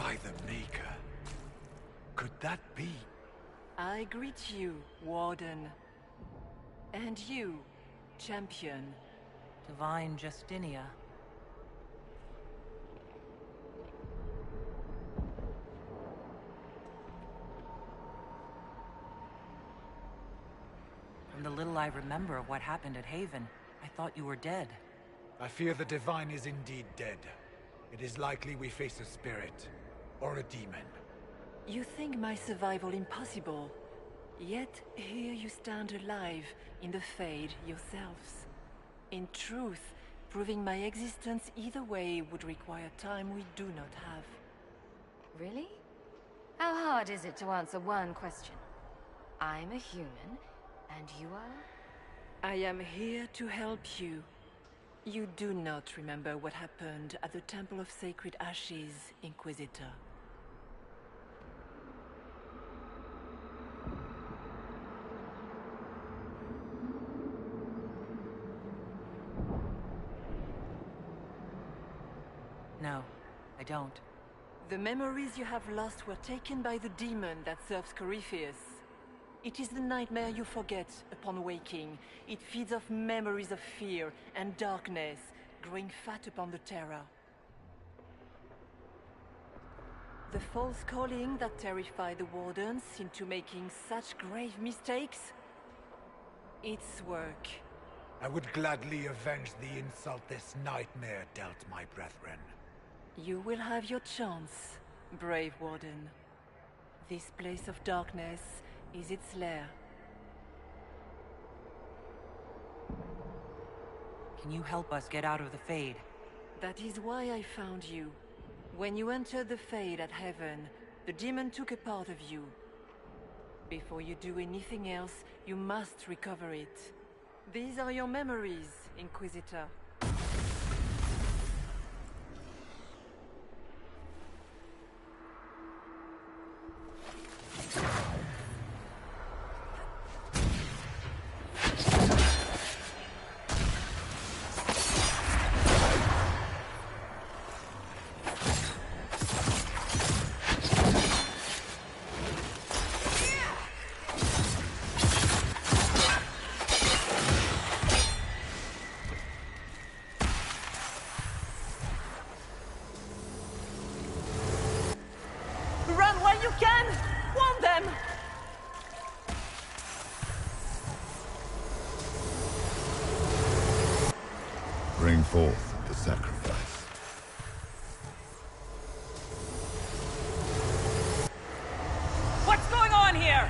By the Maker. Could that be? I greet you, Warden. And you, Champion. Divine Justinia. From the little I remember of what happened at Haven, I thought you were dead. I fear the Divine is indeed dead. It is likely we face a spirit, or a demon. You think my survival impossible, yet here you stand alive in the Fade yourselves. In truth, proving my existence either way would require time we do not have. Really? How hard is it to answer one question? I'm a human, and you are? I am here to help you. You do not remember what happened at the Temple of Sacred Ashes, Inquisitor. No, I don't. The memories you have lost were taken by the demon that serves Corypheus. It is the nightmare you forget upon waking. It feeds off memories of fear and darkness, growing fat upon the terror. The false calling that terrified the Wardens into making such grave mistakes? Its work. I would gladly avenge the insult this nightmare dealt my brethren. You will have your chance, brave Warden. This place of darkness is its lair. Can you help us get out of the Fade? That is why I found you. When you entered the Fade at Heaven, the demon took a part of you. Before you do anything else, you must recover it. These are your memories, Inquisitor. Run while you can! Warn them! Bring forth the sacrifice. What's going on here?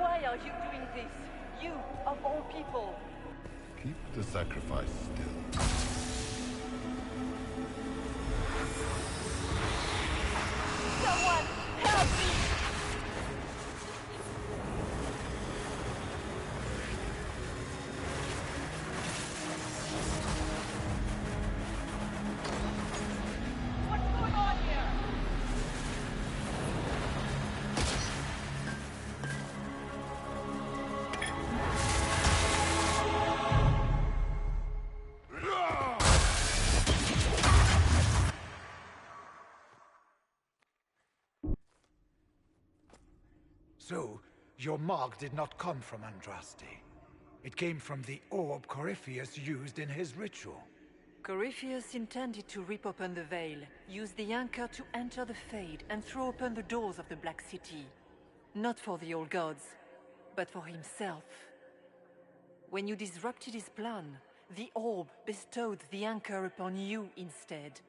Why are you doing this? You, of all people. Keep the sacrifice still. Someone, help me! What's going on here? So, your mark did not come from Andraste. It came from the orb Corypheus used in his ritual. Corypheus intended to rip open the veil, use the anchor to enter the Fade, and throw open the doors of the Black City. Not for the old gods, but for himself. When you disrupted his plan, the orb bestowed the anchor upon you instead.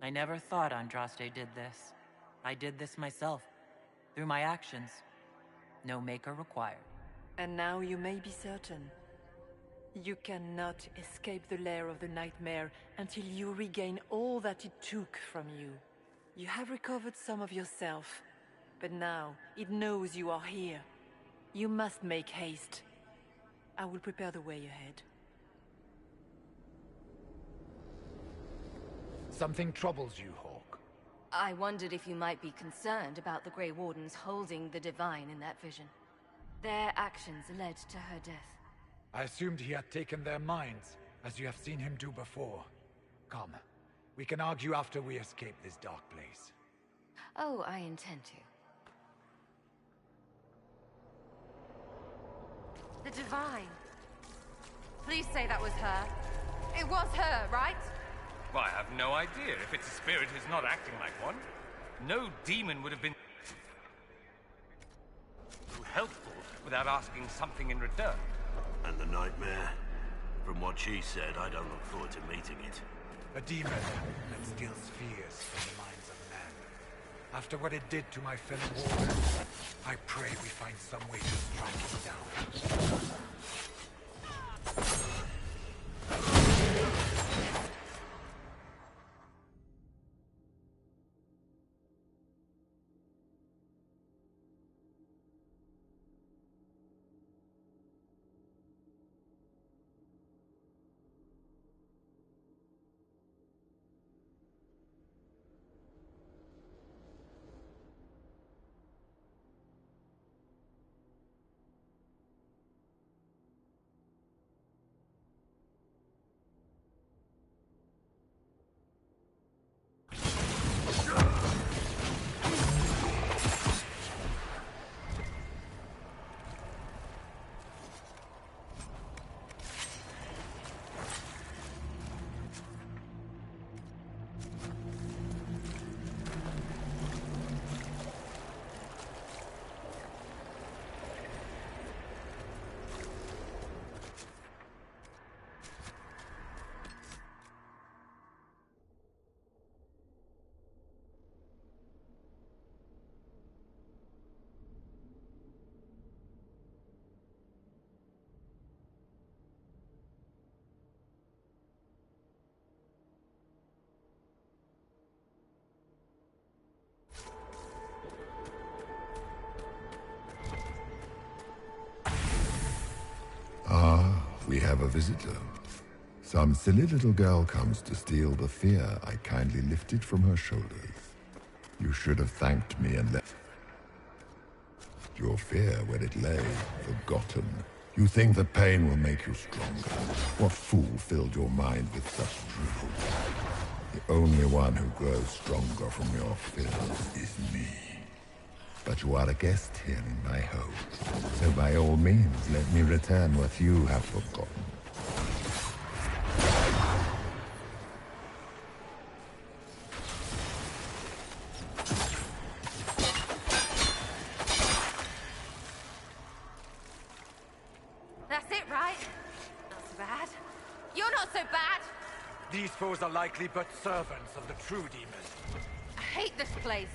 I never thought Andraste did this. I did this myself, through my actions. No maker required. And now you may be certain. You cannot escape the lair of the nightmare until you regain all that it took from you. You have recovered some of yourself, but now it knows you are here. You must make haste. I will prepare the way ahead. Something troubles you, Hawk. I wondered if you might be concerned about the Grey Wardens holding the Divine in that vision. Their actions led to her death. I assumed he had taken their minds, as you have seen him do before. Come, we can argue after we escape this dark place. Oh, I intend to. The Divine. Please say that was her. It was her, right? Well, I have no idea. If it's a spirit who's not acting like one, no demon would have been helpful without asking something in return. And the nightmare? From what she said, I don't look forward to meeting it. A demon that steals fears from the minds of men. After what it did to my fellow warriors, I pray we find some way to strike it down. We have a visitor. Some silly little girl comes to steal the fear I kindly lifted from her shoulders. You should have thanked me and left your fear where it lay, forgotten. You think the pain will make you stronger. What fool filled your mind with such drivel? The only one who grows stronger from your fears is me. But you are a guest here in my home, so by all means, let me return what you have forgotten. That's it, right? Not so bad. You're not so bad! These foes are likely but servants of the true demon. I hate this place.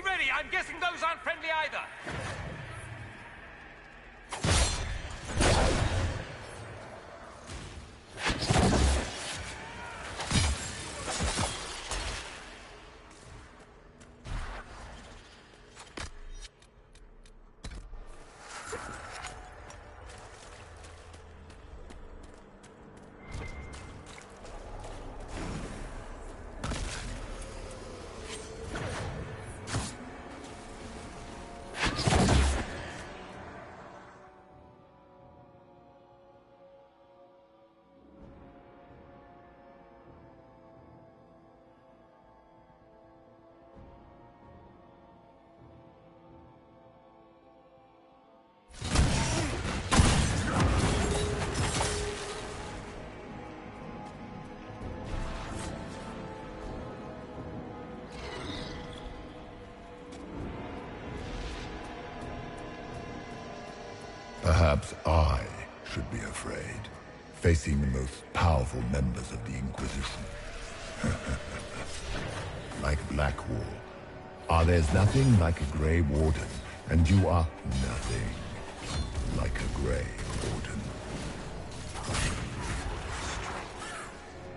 Be ready! I'm guessing those aren't friendly either! Perhaps I should be afraid, facing the most powerful members of the Inquisition. Like Blackwall. There's nothing like a Grey Warden, and you are nothing like a Grey Warden.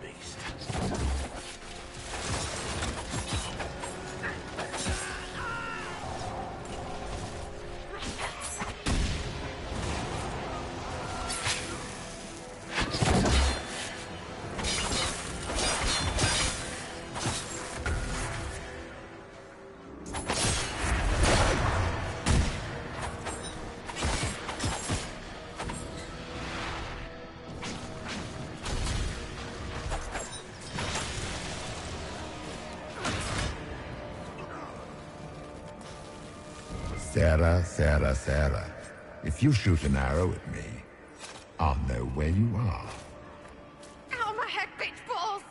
Beast. Sarah. If you shoot an arrow at me, I'll know where you are. Ow, my head, bitch balls!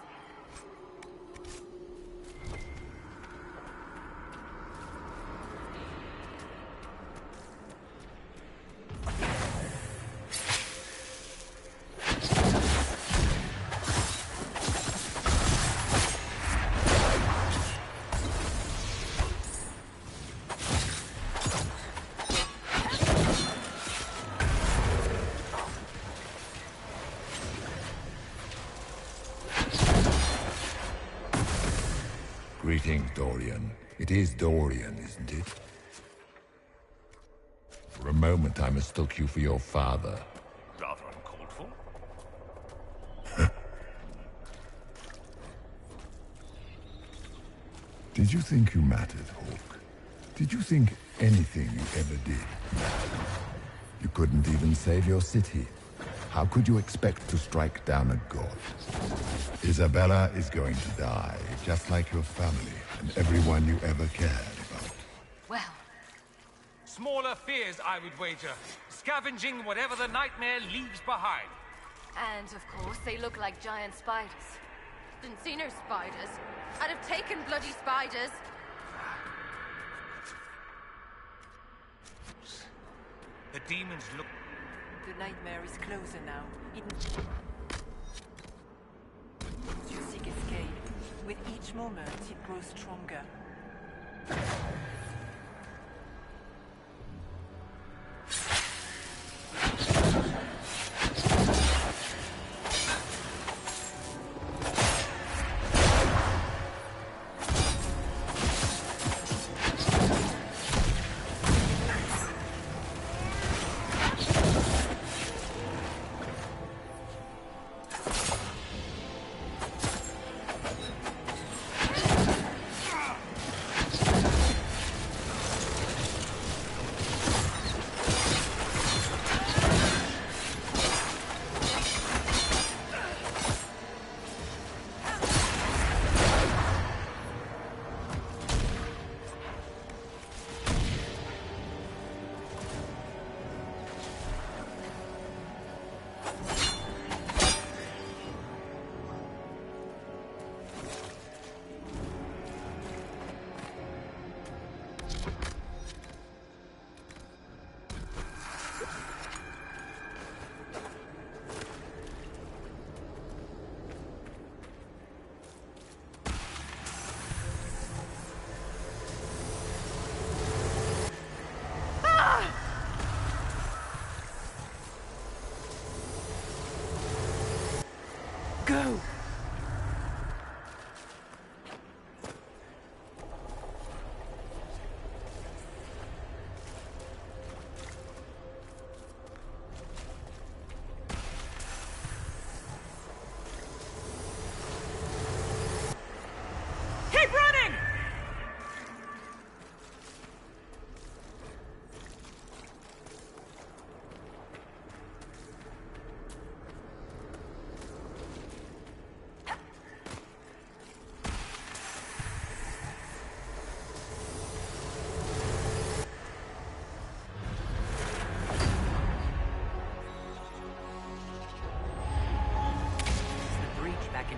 Greetings, Dorian. It is Dorian, isn't it? For a moment, I mistook you for your father. Rather uncalled for. Did you think you mattered, Hawk? Did you think anything you ever did mattered? You couldn't even save your city. How could you expect to strike down a god? Isabella is going to die, just like your family and everyone you ever cared about. Well, Smaller fears, I would wager. Scavenging whatever the nightmare leaves behind. and of course they look like giant spiders. Didn't see no spiders. I'd have taken bloody spiders. The demons look... The nightmare is closer now. You seek escape. With each moment, it grows stronger.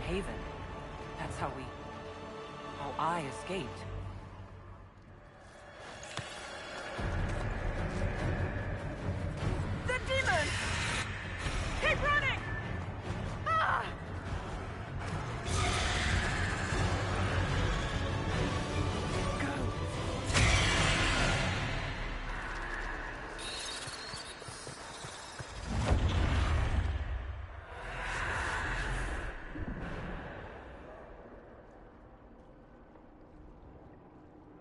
haven. That's how I escaped. The demon! Keep running! Ah!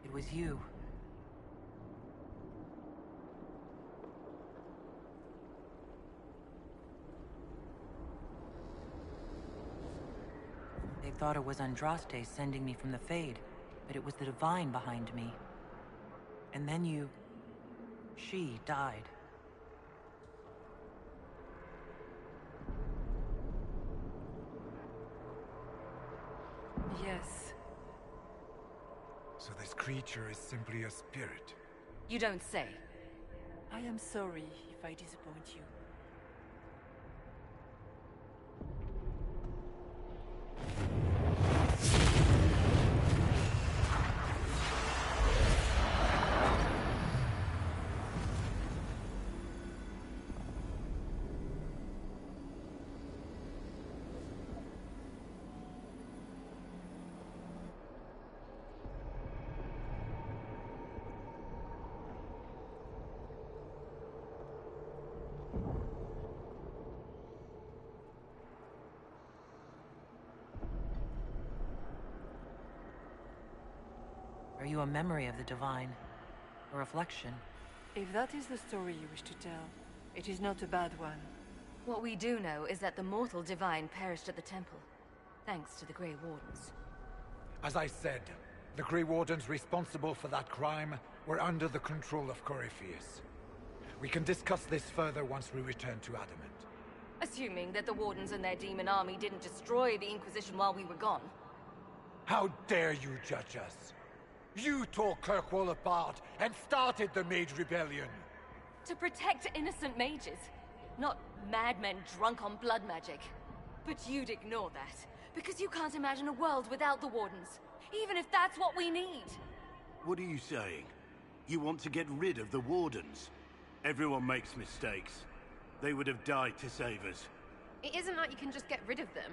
It was you. They thought it was Andraste sending me from the Fade, but it was the Divine behind me. And then she died. Yes. So this creature is simply a spirit. You don't say. I am sorry if I disappoint you. Are you a memory of the Divine? A reflection? If that is the story you wish to tell, it is not a bad one. What we do know is that the mortal divine perished at the temple, thanks to the Grey Wardens. As I said, the Grey Wardens responsible for that crime were under the control of Corypheus. We can discuss this further once we return to Adamant. Assuming that the Wardens and their demon army didn't destroy the Inquisition while we were gone. How dare you judge us? You tore Kirkwall apart and started the Mage Rebellion! To protect innocent mages, not madmen drunk on blood magic. But you'd ignore that, because you can't imagine a world without the Wardens, even if that's what we need. What are you saying? You want to get rid of the Wardens? Everyone makes mistakes. They would have died to save us. It isn't like you can just get rid of them.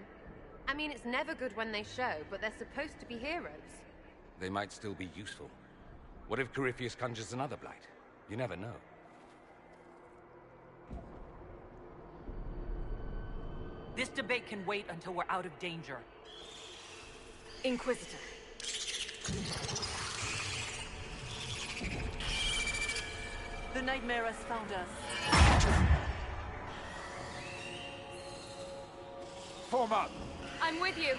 I mean, it's never good when they show, but they're supposed to be heroes. They might still be useful. What if Corypheus conjures another blight? You never know. This debate can wait until we're out of danger. Inquisitor. The nightmare has found us. Form up! I'm with you.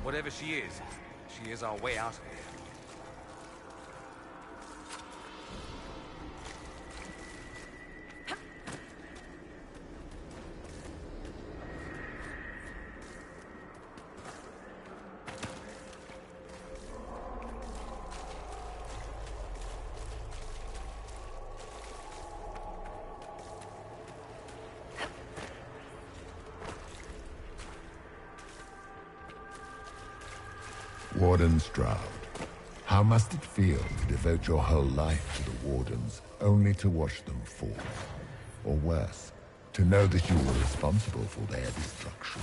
Whatever she is our way out of here. Warden Stroud, how must it feel to devote your whole life to the Wardens, only to watch them fall? Or worse, to know that you were responsible for their destruction.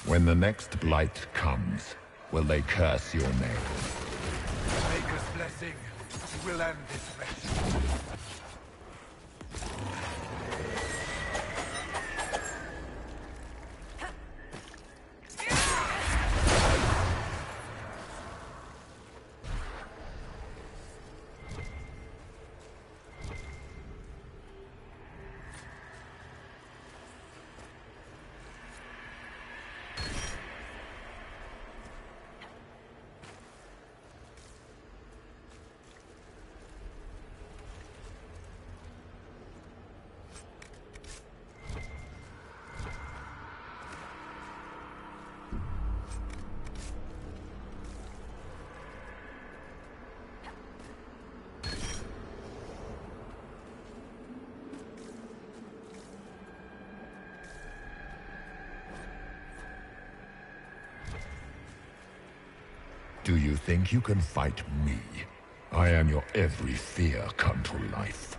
When the next blight comes, will they curse your name? Maker's blessing will end this wretched. Do you think you can fight me? I am your every fear come to life.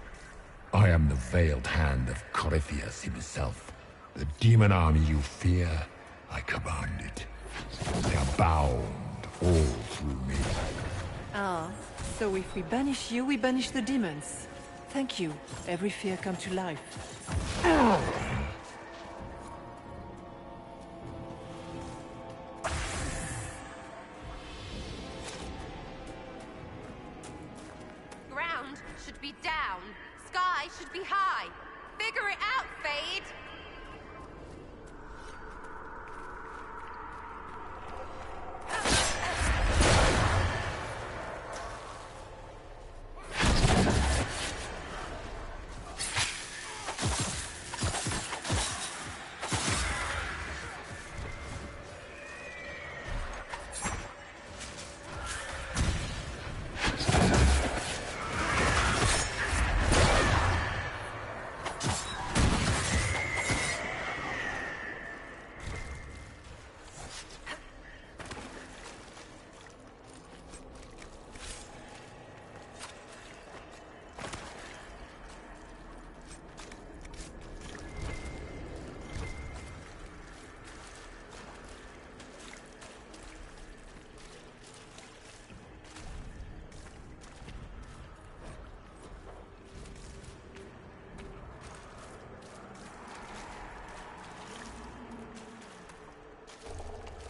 I am the veiled hand of Corypheus himself. The demon army you fear, I command it. They are bound all through me. Ah, so if we banish you, we banish the demons. Thank you. Every fear come to life. Ground should be down. Sky should be high. Figure it out, Fade!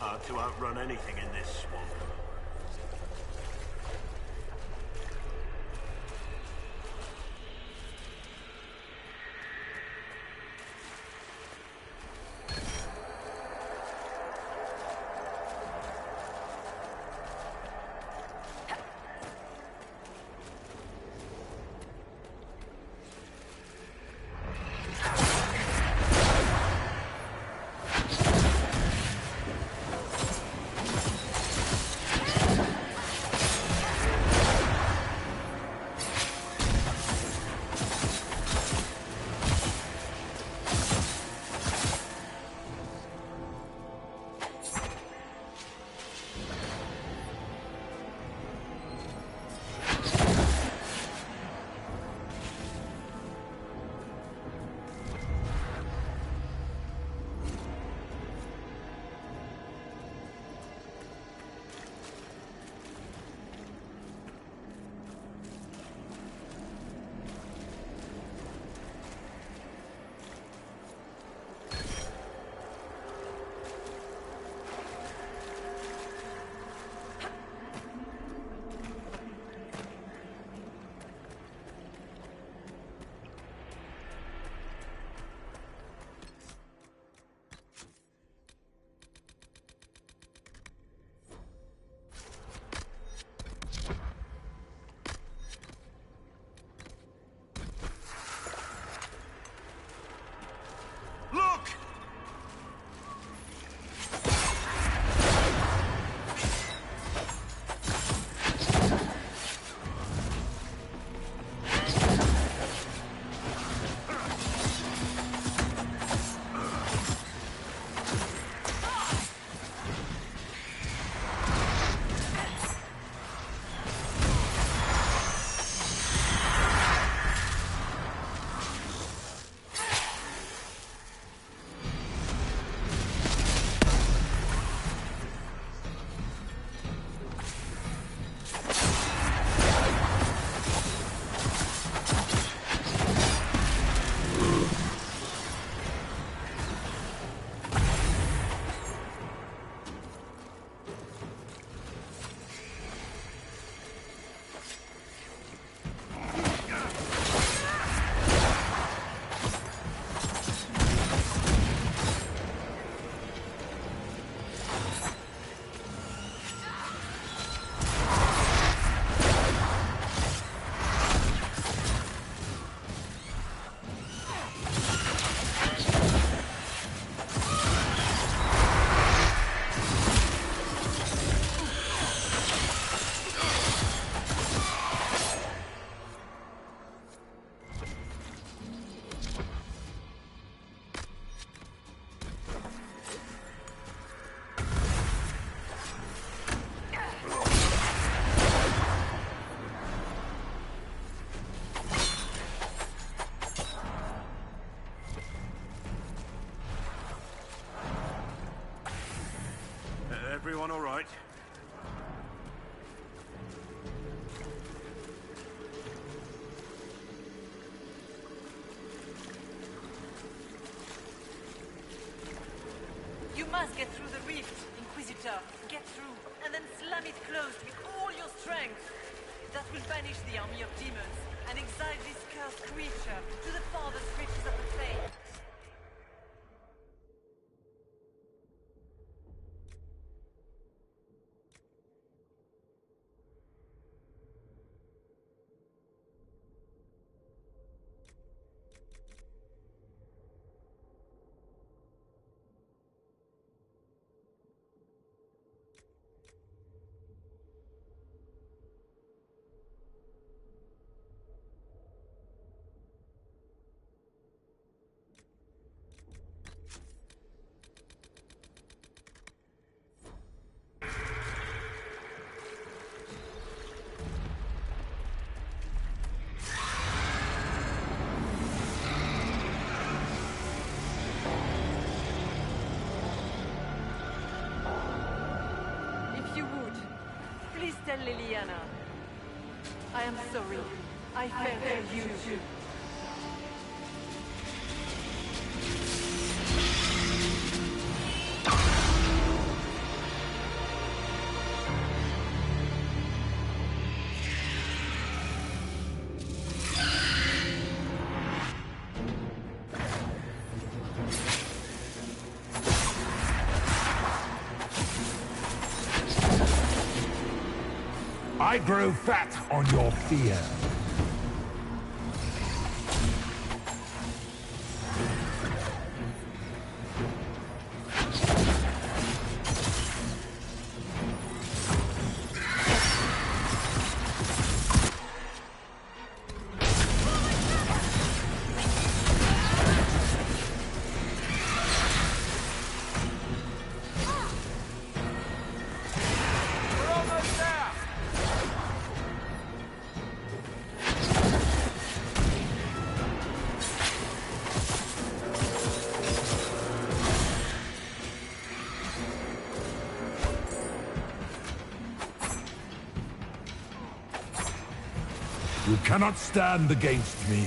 Hard to outrun anything in this swamp. Forward! You must get through the rift, Inquisitor. Get through, and then slam it closed with all your strength. That will banish the army of demons and exile this cursed creature to the farthest reaches of the Fade. Please tell Liliana. I am sorry. I fell for you too. I grow fat on your fear. You cannot stand against me.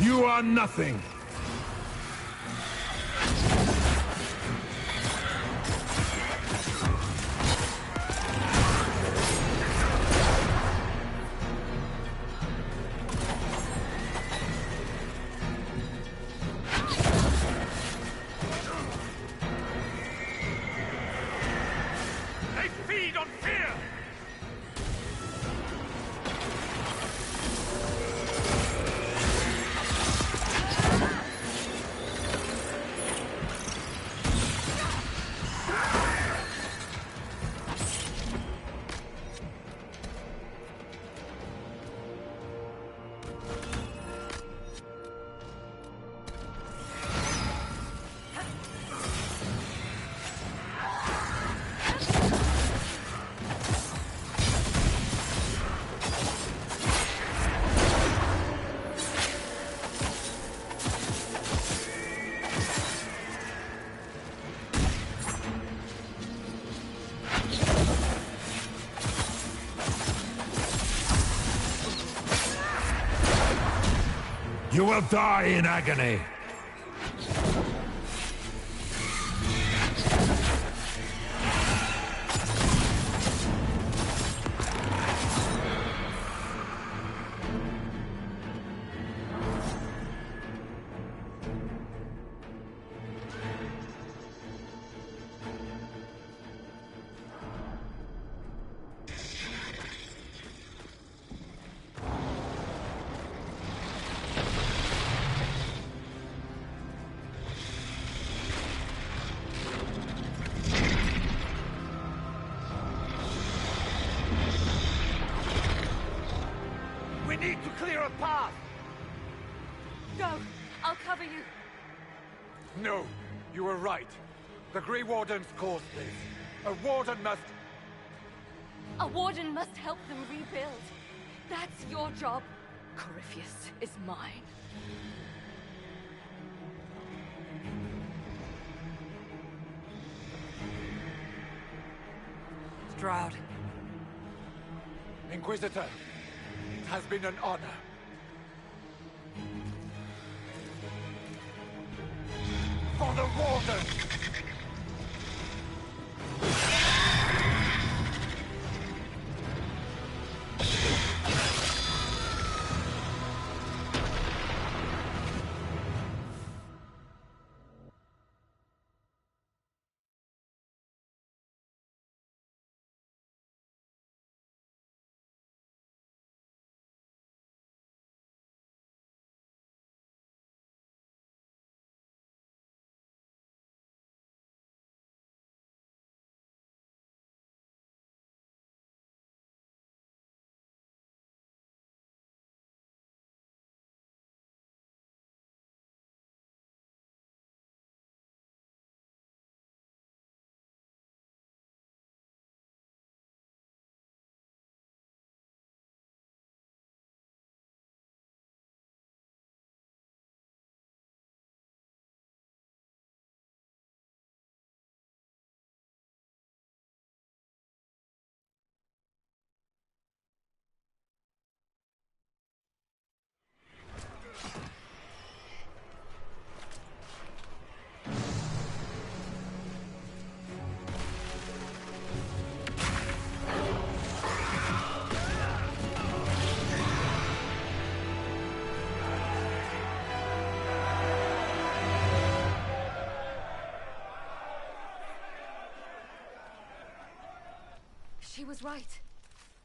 You are nothing. They feed on fear! You will die in agony! We need to clear a path! Go! I'll cover you. No, you were right. The Grey Wardens caused this. A warden must... A warden must help them rebuild. That's your job. Corypheus is mine. Stroud. Inquisitor, it has been an honor. For the Warden! She was right.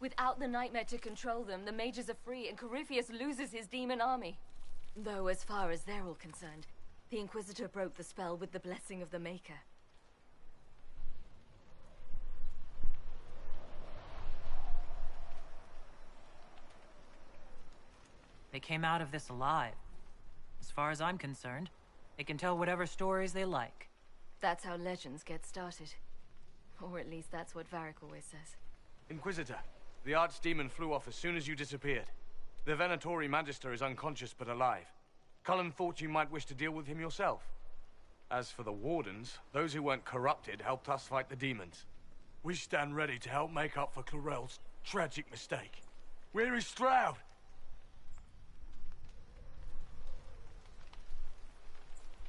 Without the nightmare to control them, the mages are free and Corypheus loses his demon army. Though as far as they're all concerned, the Inquisitor broke the spell with the blessing of the Maker. They came out of this alive. As far as I'm concerned, they can tell whatever stories they like. That's how legends get started. Or at least that's what Varric always says. Inquisitor, the Archdemon flew off as soon as you disappeared. The Venatori Magister is unconscious but alive. Cullen thought you might wish to deal with him yourself. As for the Wardens, those who weren't corrupted helped us fight the demons. We stand ready to help make up for Clarel's tragic mistake. Where is Stroud?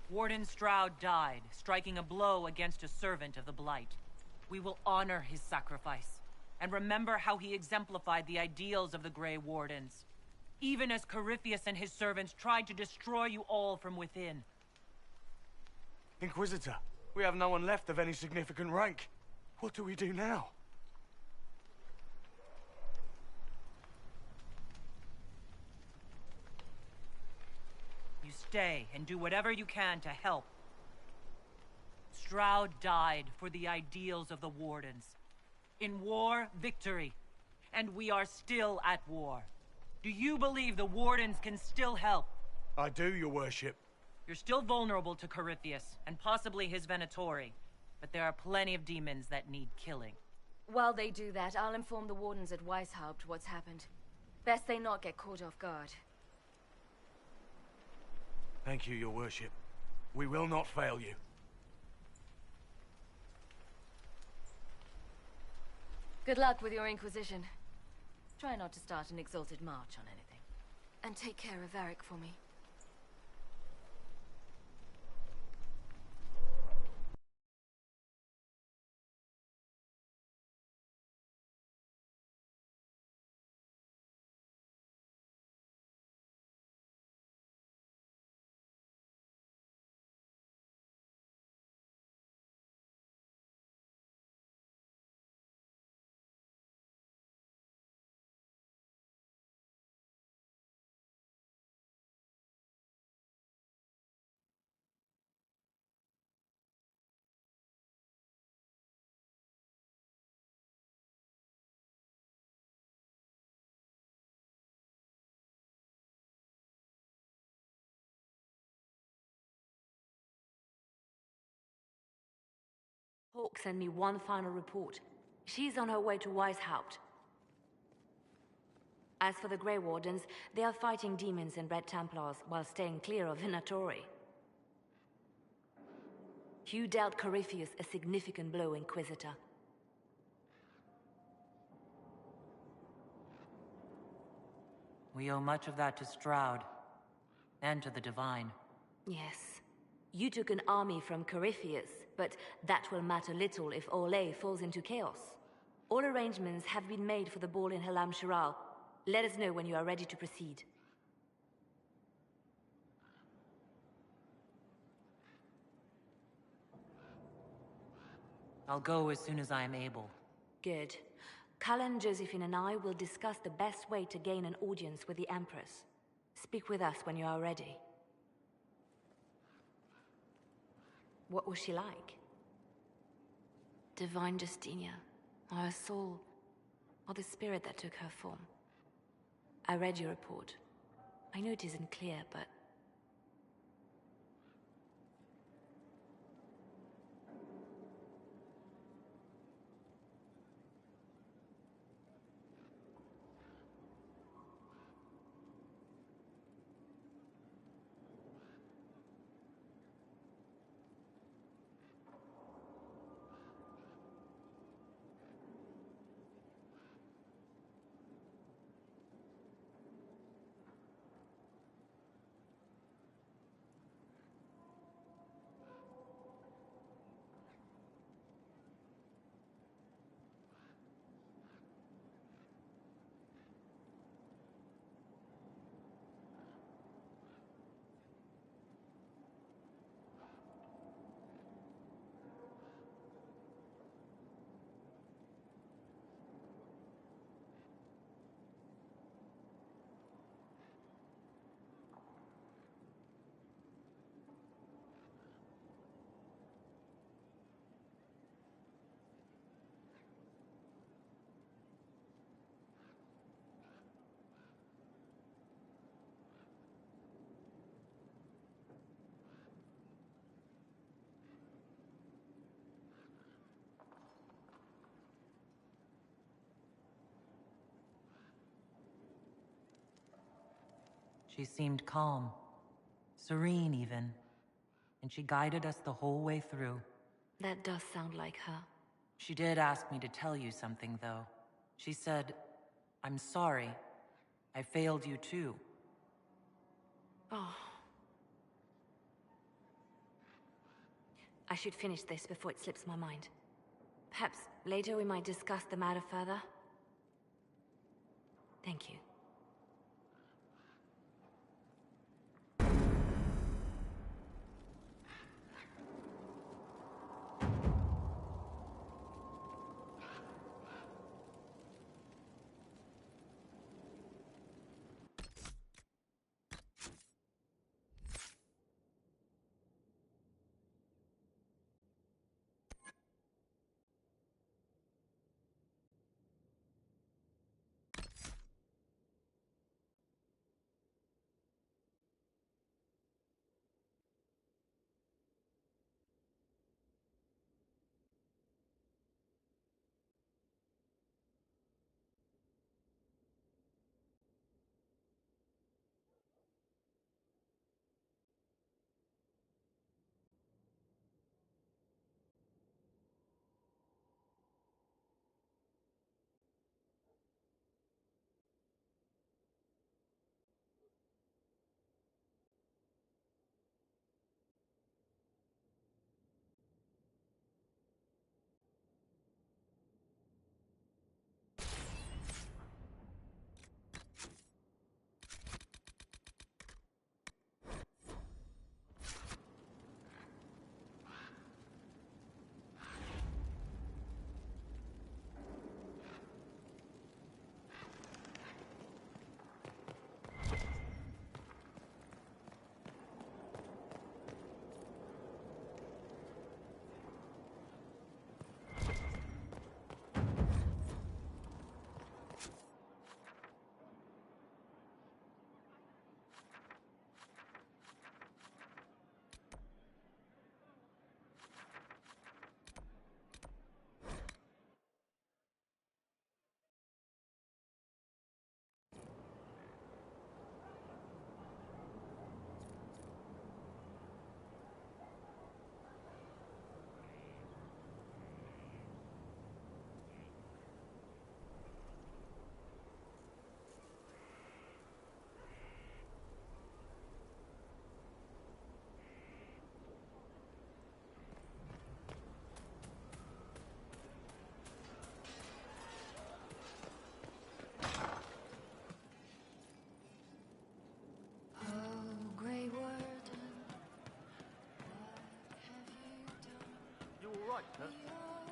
Warden Stroud died, striking a blow against a servant of the Blight. We will honor his sacrifice, and remember how he exemplified the ideals of the Grey Wardens. Even as Corypheus and his servants tried to destroy you all from within. Inquisitor, we have no one left of any significant rank. What do we do now? You stay and do whatever you can to help. Stroud died for the ideals of the Wardens. In war, victory. And we are still at war. Do you believe the Wardens can still help? I do, your worship. You're still vulnerable to Corypheus, and possibly his Venatori. But there are plenty of demons that need killing. While they do that, I'll inform the Wardens at Weishaupt what's happened. Best they not get caught off guard. Thank you, your worship. We will not fail you. Good luck with your Inquisition. Try not to start an exalted march on anything. And take care of Varric for me. Hawk sent me one final report. She's on her way to Weishaupt. As for the Grey Wardens, they are fighting demons and Red Templars while staying clear of Venatori. You dealt Corypheus a significant blow, Inquisitor. We owe much of that to Stroud, and to the Divine. Yes. You took an army from Corypheus, but that will matter little if Orlais falls into chaos. All arrangements have been made for the ball in Halam Shiral. Let us know when you are ready to proceed. I'll go as soon as I am able. Good. Cullen, Josephine and I will discuss the best way to gain an audience with the Empress. Speak with us when you are ready. What was she like? Divine Justinia, or her soul, or the spirit that took her form. I read your report. I know it isn't clear, but... She seemed calm, serene even, and she guided us the whole way through. That does sound like her. She did ask me to tell you something, though. She said, "I'm sorry. I failed you too." Oh. I should finish this before it slips my mind. Perhaps later we might discuss the matter further. Thank you.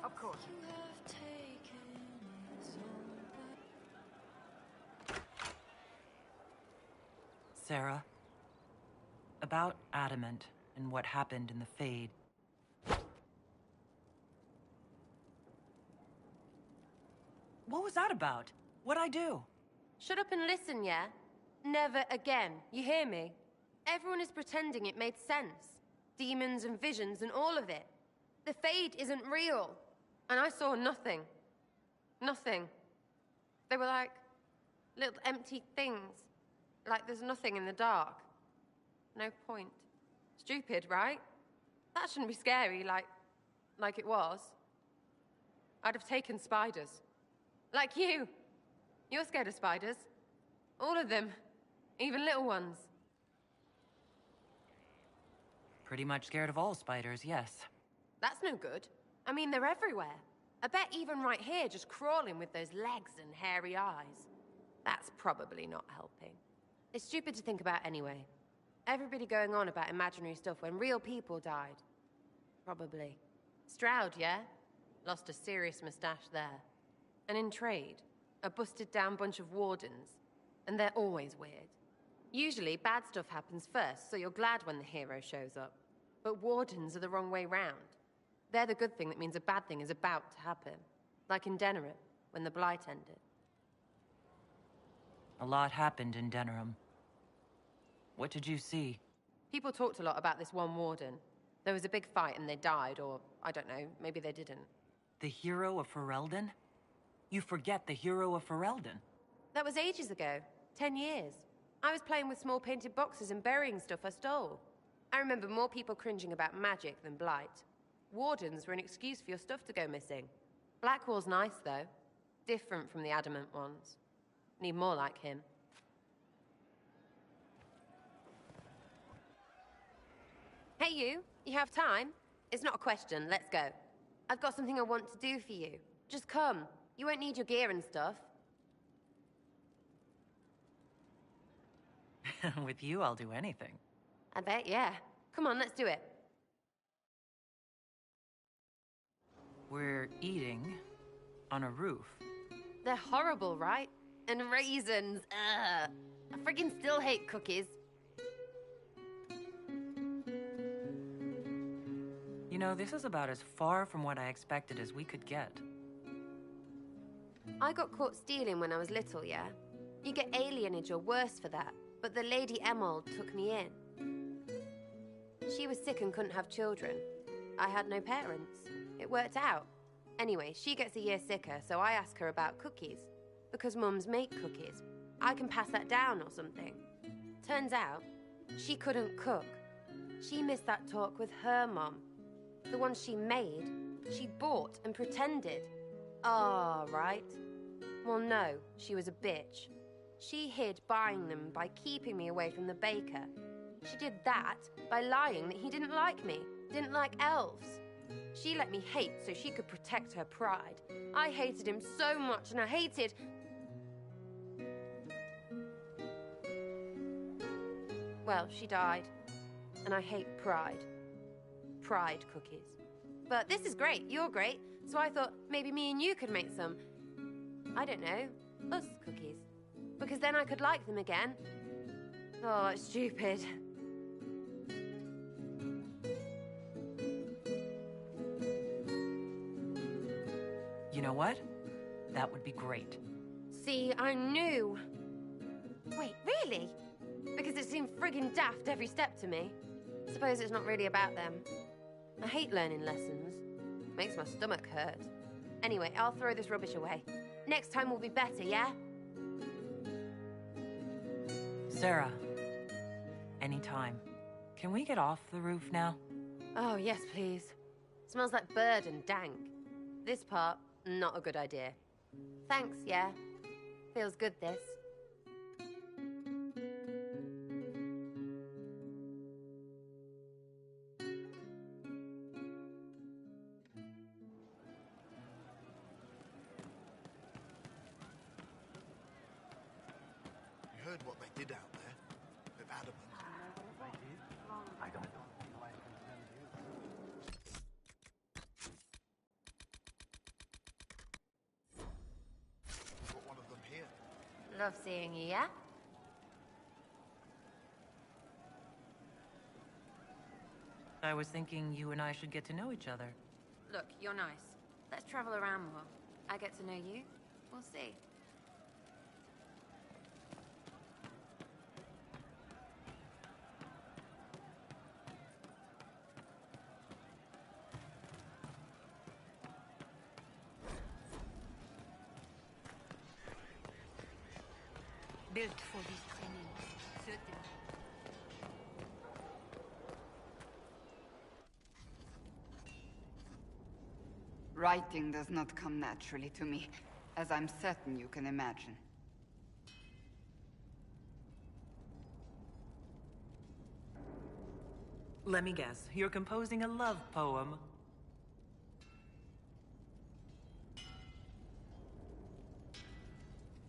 Of course. Sarah, about Adamant and what happened in the Fade. What was that about? What'd I do? Shut up and listen, yeah? Never again. You hear me? Everyone is pretending it made sense. Demons and visions and all of it. The Fade isn't real. And I saw nothing. Nothing. They were like little empty things. Like there's nothing in the dark. No point. Stupid, right? That shouldn't be scary, like it was. I'd have taken spiders. Like you. You're scared of spiders. All of them. Even little ones. Pretty much scared of all spiders, yes. That's no good. I mean, they're everywhere. I bet even right here, just crawling with those legs and hairy eyes. That's probably not helping. It's stupid to think about anyway. Everybody going on about imaginary stuff when real people died. Probably. Stroud, yeah? Lost a serious mustache there. And in trade, a busted down bunch of wardens. And they're always weird. Usually, bad stuff happens first, so you're glad when the hero shows up. But wardens are the wrong way round. They're the good thing that means a bad thing is about to happen. Like in Denerim, when the Blight ended. A lot happened in Denerim. What did you see? People talked a lot about this one warden. There was a big fight and they died, or, I don't know, maybe they didn't. The hero of Ferelden? You forget the hero of Ferelden. That was ages ago. 10 years. I was playing with small painted boxes and burying stuff I stole. I remember more people cringing about magic than Blight. Wardens were an excuse for your stuff to go missing. Blackwall's nice, though. Different from the adamant ones. Need more like him. Hey, you. You have time? It's not a question. Let's go. I've got something I want to do for you. Just come. You won't need your gear and stuff. With you, I'll do anything. I bet, yeah. Come on, let's do it. We're eating on a roof. They're horrible, right? And raisins. Ugh. I freaking still hate cookies. You know, this is about as far from what I expected as we could get. I got caught stealing when I was little, yeah? You get alienage or worse for that, but the Lady Emerald took me in. She was sick and couldn't have children. I had no parents. It worked out. Anyway, she gets a year sicker, so I ask her about cookies. Because mums make cookies. I can pass that down or something. Turns out, she couldn't cook. She missed that talk with her mum. The one she made, she bought and pretended. Ah, right. Well, no, she was a bitch. She hid buying them by keeping me away from the baker. She did that by lying that he didn't like me, didn't like elves. She let me hate so she could protect her pride. I hated him so much, and I hated... Well, she died. And I hate pride. Pride cookies. But this is great, you're great, so I thought maybe me and you could make some, I don't know, us cookies. Because then I could like them again. Oh, it's stupid. You know what? That would be great. See, I knew. Wait, really? Because it seemed friggin' daft every step to me. Suppose it's not really about them. I hate learning lessons. Makes my stomach hurt. Anyway, I'll throw this rubbish away. Next time will be better, yeah? Sarah, anytime. Can we get off the roof now? Oh, yes, please. Smells like bird and dank. This part, not a good idea. Thanks, yeah. Feels good, this. You heard what they did out there with Adamant. I don't know. I can tell you. Love seeing you, yeah? I was thinking you and I should get to know each other. Look, you're nice. Let's travel around more. I get to know you. We'll see. Built for this training, certainly. Writing does not come naturally to me, as I'm certain you can imagine. Let me guess, you're composing a love poem.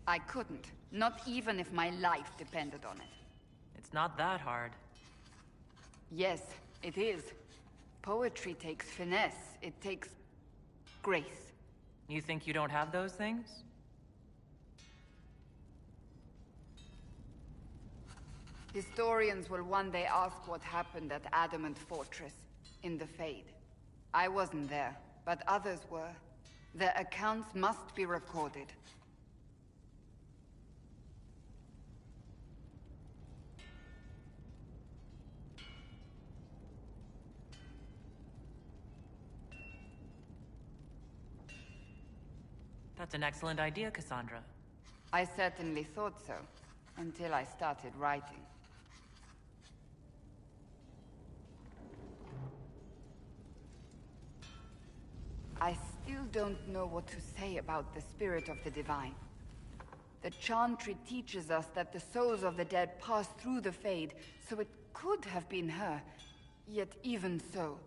I couldn't. Not even if my life depended on it. It's not that hard. Yes, it is. Poetry takes finesse. It takes grace. You think you don't have those things? Historians will one day ask what happened at Adamant Fortress, in the Fade. I wasn't there, but others were. Their accounts must be recorded. That's an excellent idea, Cassandra. I certainly thought so, until I started writing. I still don't know what to say about the spirit of the divine. The Chantry teaches us that the souls of the dead pass through the Fade, so it could have been her. Yet even so...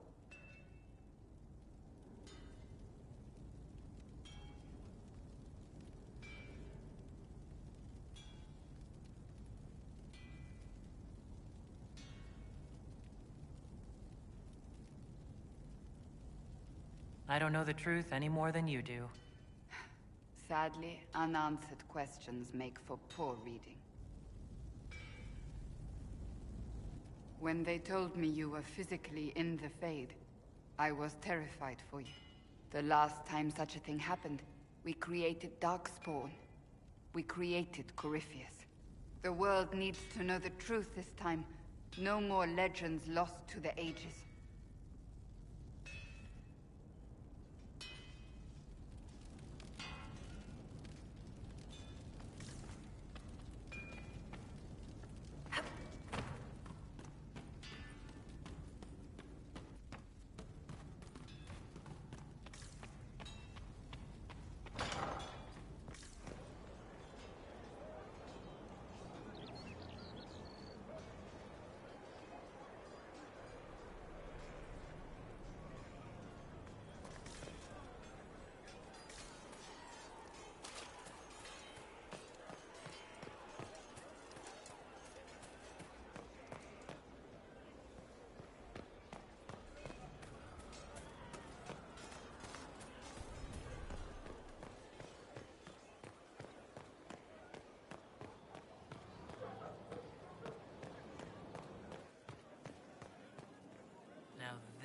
I don't know the truth any more than you do. Sadly, unanswered questions make for poor reading. When they told me you were physically in the Fade, I was terrified for you. The last time such a thing happened, we created Darkspawn. We created Corypheus. The world needs to know the truth this time. No more legends lost to the ages.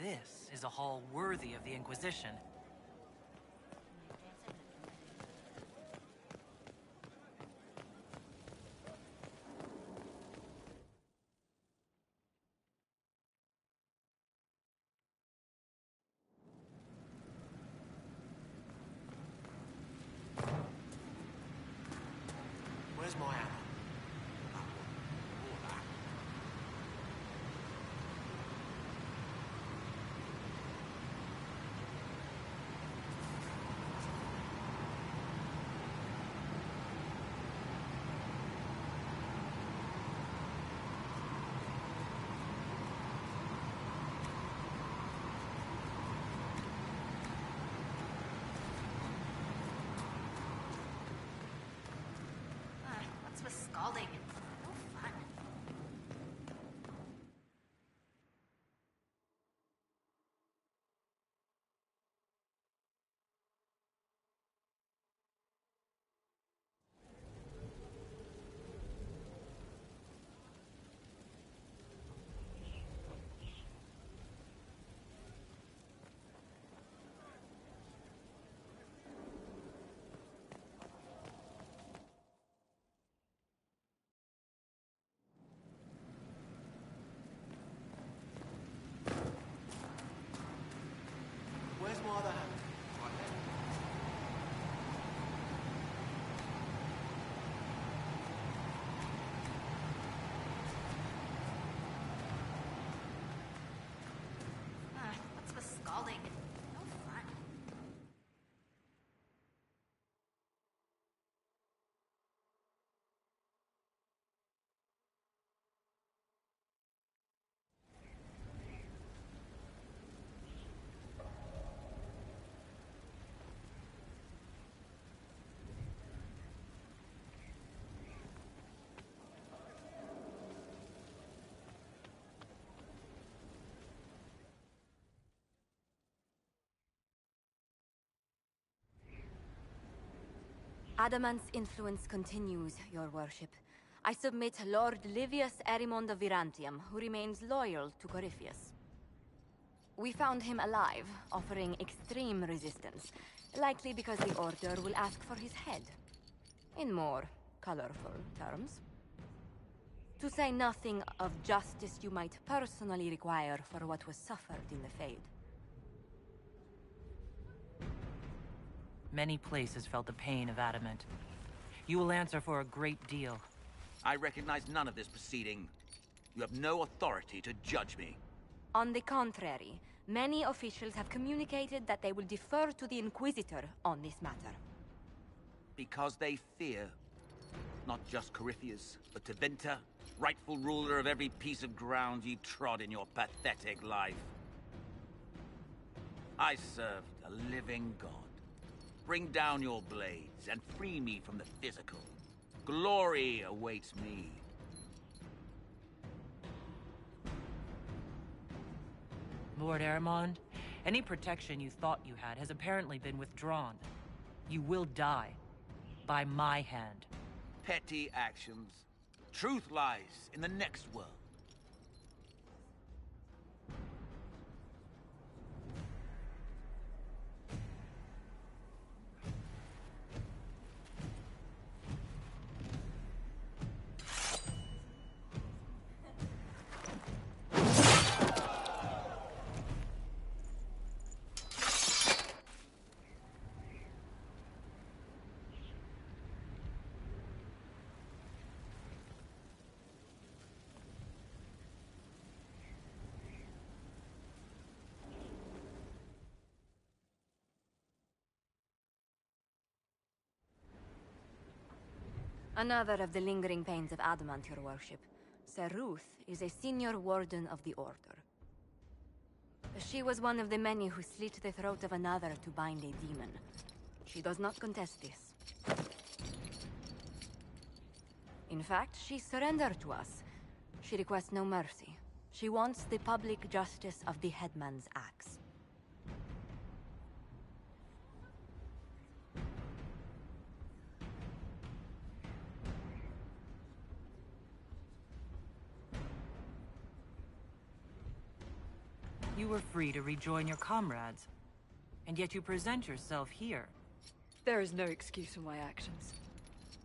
This is a hall worthy of the Inquisition. Where's my hammer? What's with scalding? No fun. Adamant's influence continues, your worship. I submit Lord Livius Erimond of Virantium, who remains loyal to Corypheus. We found him alive, offering extreme resistance, likely because the Order will ask for his head. In more colorful terms. To say nothing of justice you might personally require for what was suffered in the Fade. Many places felt the pain of Adamant. You will answer for a great deal. I recognize none of this proceeding. You have no authority to judge me. On the contrary, many officials have communicated that they will defer to the Inquisitor on this matter. Because they fear. Not just Corypheus, but Tevinter, rightful ruler of every piece of ground you trod in your pathetic life. I served a living god. Bring down your blades and free me from the physical. Glory awaits me. Lord Erimond, any protection you thought you had has apparently been withdrawn. You will die. By my hand. Petty actions. Truth lies in the next world. Another of the lingering pains of Adamant, your worship. Sir Ruth is a senior warden of the Order. She was one of the many who slit the throat of another to bind a demon. She does not contest this. In fact, she surrendered to us. She requests no mercy. She wants the public justice of the Headman's axe. You were free to rejoin your comrades, and yet you present yourself here. There is no excuse for my actions.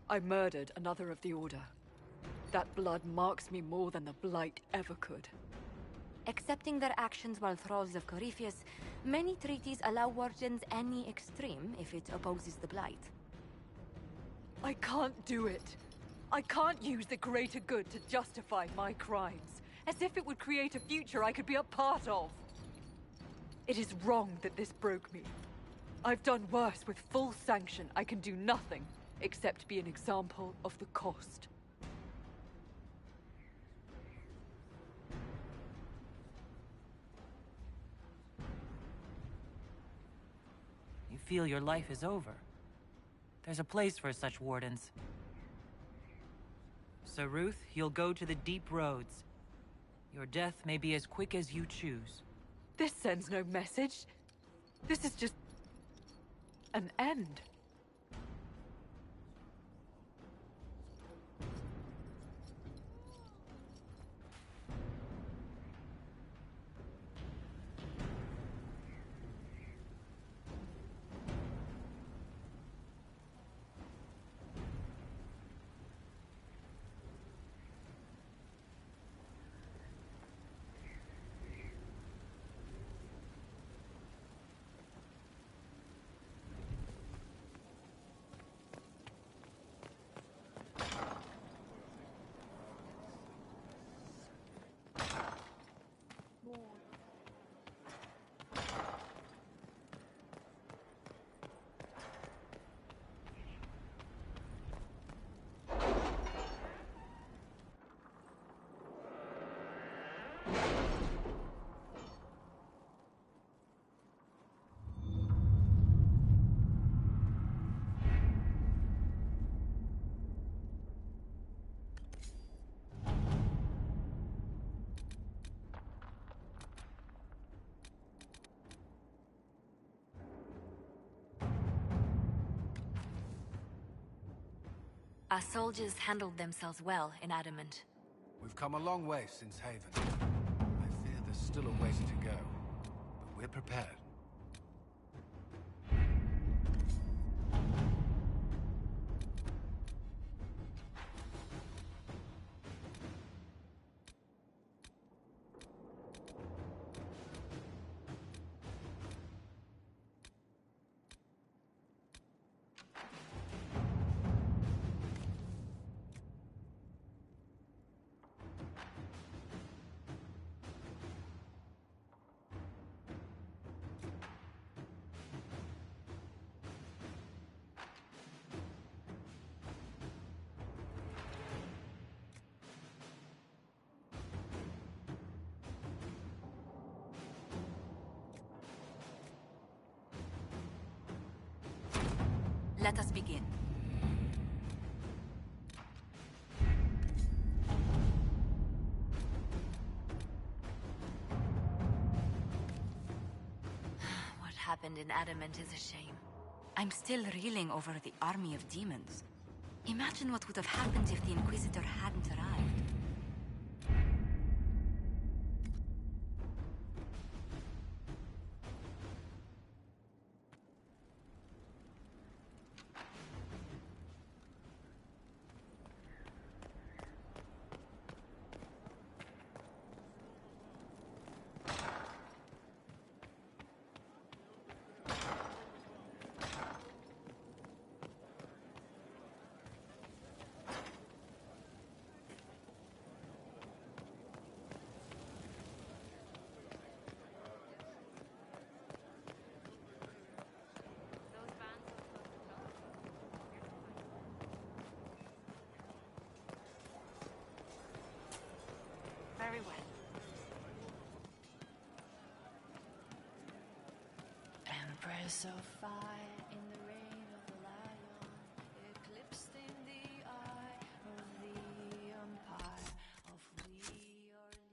I murdered another of the Order. That blood marks me more than the Blight ever could. Accepting their actions while thralls of Corypheus, many treaties allow wardens any extreme if it opposes the Blight. I can't do it. I can't use the greater good to justify my crimes, as if it would create a future I could be a part of. It is wrong that this broke me. I've done worse. With full sanction, I can do nothing except be an example of the cost. You feel your life is over. There's a place for such wardens. Sir Ruth, you'll go to the deep roads. Your death may be as quick as you choose. This sends no message. This is just an end. Our soldiers handled themselves well in Adamant. We've come a long way since Haven. I fear there's still a ways to go, but we're prepared. Let us begin. What happened in Adamant is a shame. I'm still reeling over the army of demons. Imagine what would have happened if the Inquisitor hadn't arrived. Very well. Empress of fire in the reign of the lion, eclipsed in the eye of the empire of we Orlesians.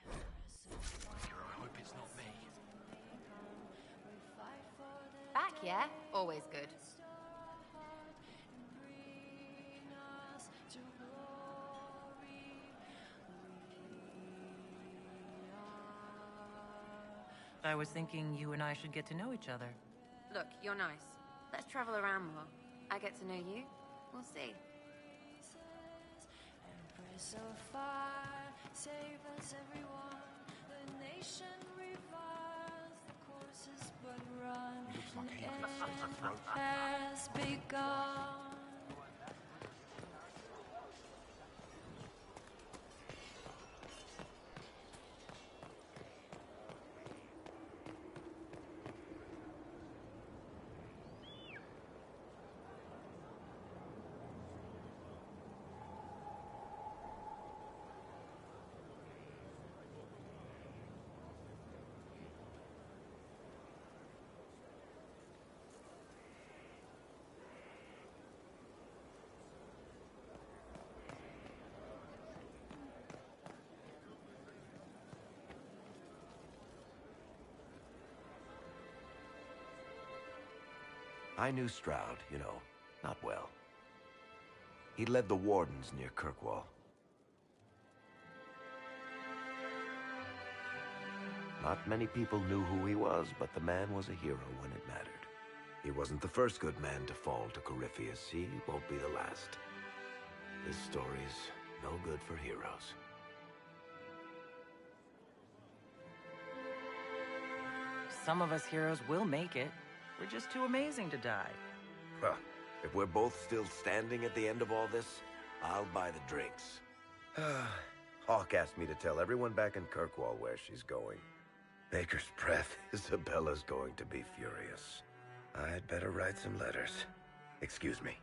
Empress of fire. I hope it's not me. We fight for the Back, yeah? Always good. I was thinking you and I should get to know each other. Look, you're nice. Let's travel around more. I get to know you. We'll see. Empress of fire, save us everyone. The nation revives, the course is but run. Looks like he An could slit the end throat. has begun. I knew Stroud, you know, not well. He led the Wardens near Kirkwall. Not many people knew who he was, but the man was a hero when it mattered. He wasn't the first good man to fall to Corypheus. He won't be the last. This story's no good for heroes. Some of us heroes will make it. We're just too amazing to die. Well, if we're both still standing at the end of all this, I'll buy the drinks. Hawk asked me to tell everyone back in Kirkwall where she's going. Baker's breath, Isabella's going to be furious. I'd better write some letters. Excuse me.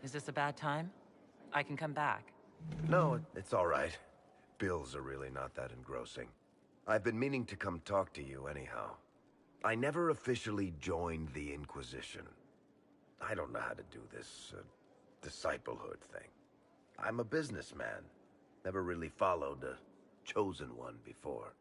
Is this a bad time? I can come back. No, it's all right. Bills are really not that engrossing. I've been meaning to come talk to you anyhow. I never officially joined the Inquisition. I don't know how to do this, disciplehood thing. I'm a businessman. Never really followed a chosen one before.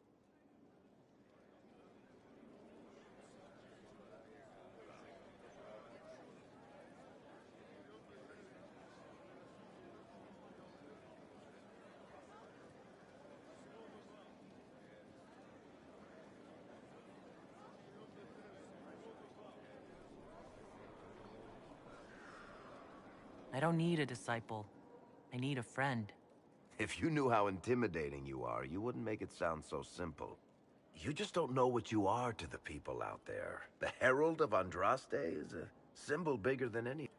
I don't need a disciple. I need a friend. If you knew how intimidating you are, you wouldn't make it sound so simple. You just don't know what you are to the people out there. The Herald of Andraste is a symbol bigger than any.